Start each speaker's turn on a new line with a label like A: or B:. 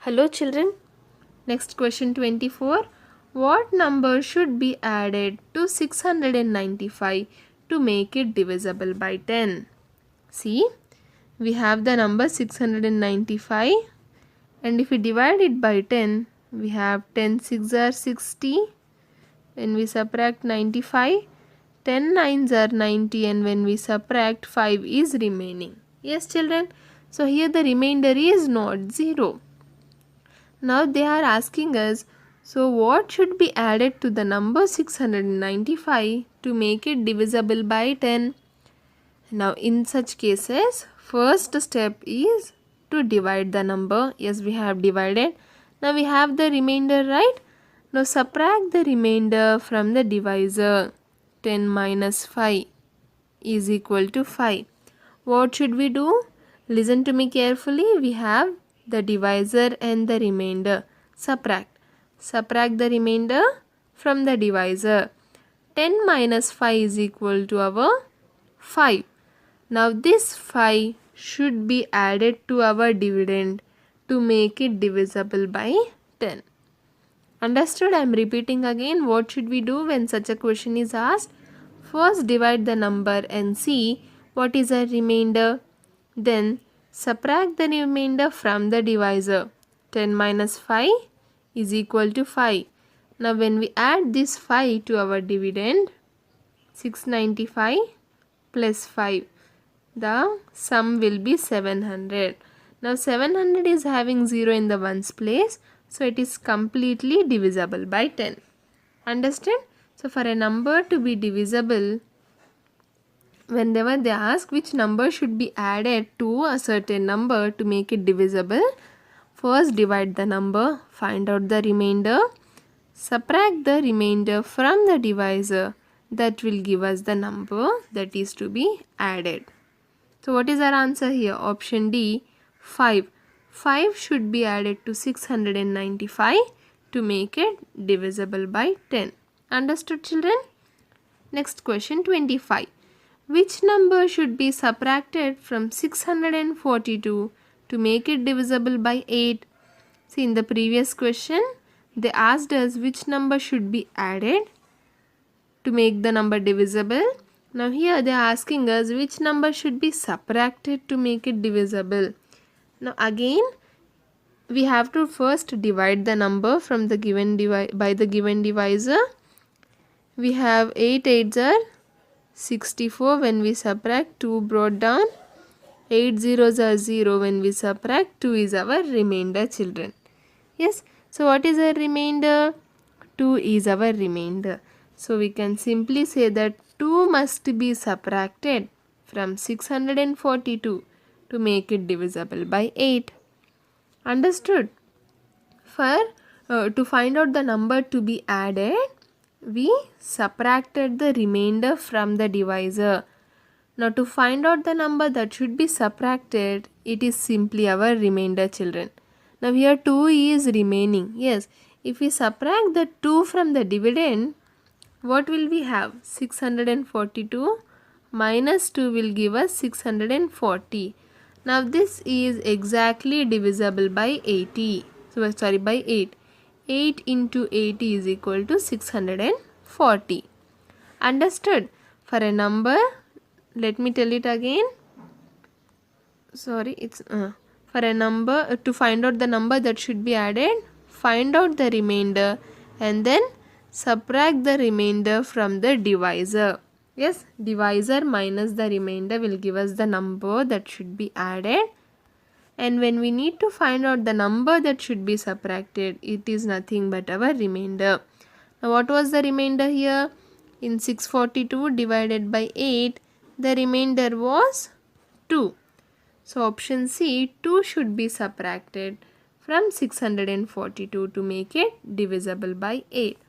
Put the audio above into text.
A: Hello children. Next question 24. What number should be added to 695 to make it divisible by 10? See, we have the number 695 and if we divide it by 10, we have 10 6s are 60. When we subtract 95, 10 9s are 90, and when we subtract 5 is remaining. Yes children. So here the remainder is not 0. Now they are asking us, so what should be added to the number 695 to make it divisible by 10? Now in such cases, first step is to divide the number. Yes, we have divided. Now we have the remainder, right? Now subtract the remainder from the divisor. 10 minus 5 is equal to 5. What should we do? Listen to me carefully. We have the divisor and the remainder. Subtract the remainder from the divisor. 10 minus 5 is equal to our 5. Now this 5 should be added to our dividend to make it divisible by 10. Understood? I am repeating again. What should we do when such a question is asked? First divide the number and see what is a remainder. Then subtract the remainder from the divisor. 10 minus 5 is equal to 5. Now when we add this 5 to our dividend, 695 plus 5, the sum will be 700. Now 700 is having 0 in the ones place, so it is completely divisible by 10. Understand? So for a number to be divisible, whenever they ask which number should be added to a certain number to make it divisible, first divide the number, find out the remainder, subtract the remainder from the divisor. That will give us the number that is to be added. So what is our answer here? Option D, 5. 5 should be added to 695 to make it divisible by 10. Understood children? Next question 25. Which number should be subtracted from 642 to make it divisible by 8? See, in the previous question, they asked us which number should be added to make the number divisible. Now here they are asking us which number should be subtracted to make it divisible. Now again, we have to first divide the number from the given by the given divisor. We have 8 8s are 64. When we subtract, 2 brought down. 8 zeros are 0. When we subtract, 2 is our remainder children. Yes. So what is our remainder? 2 is our remainder. So we can simply say that 2 must be subtracted from 642 to make it divisible by 8. Understood? To find out the number to be added, we subtracted the remainder from the divisor. Now to find out the number that should be subtracted, it is simply our remainder children. Now here 2 is remaining. Yes, if we subtract the 2 from the dividend, what will we have? 642 minus 2 will give us 640. Now this is exactly divisible by 80. So sorry, by 8. 8 into 80 is equal to 640. Understood? For a number, let me tell it again. Sorry, it's for a number, to find out the number that should be added, find out the remainder and then subtract the remainder from the divisor. Yes, divisor minus the remainder will give us the number that should be added. And when we need to find out the number that should be subtracted, it is nothing but our remainder. Now what was the remainder here? In 642 divided by 8, the remainder was 2. So option C, 2 should be subtracted from 642 to make it divisible by 8.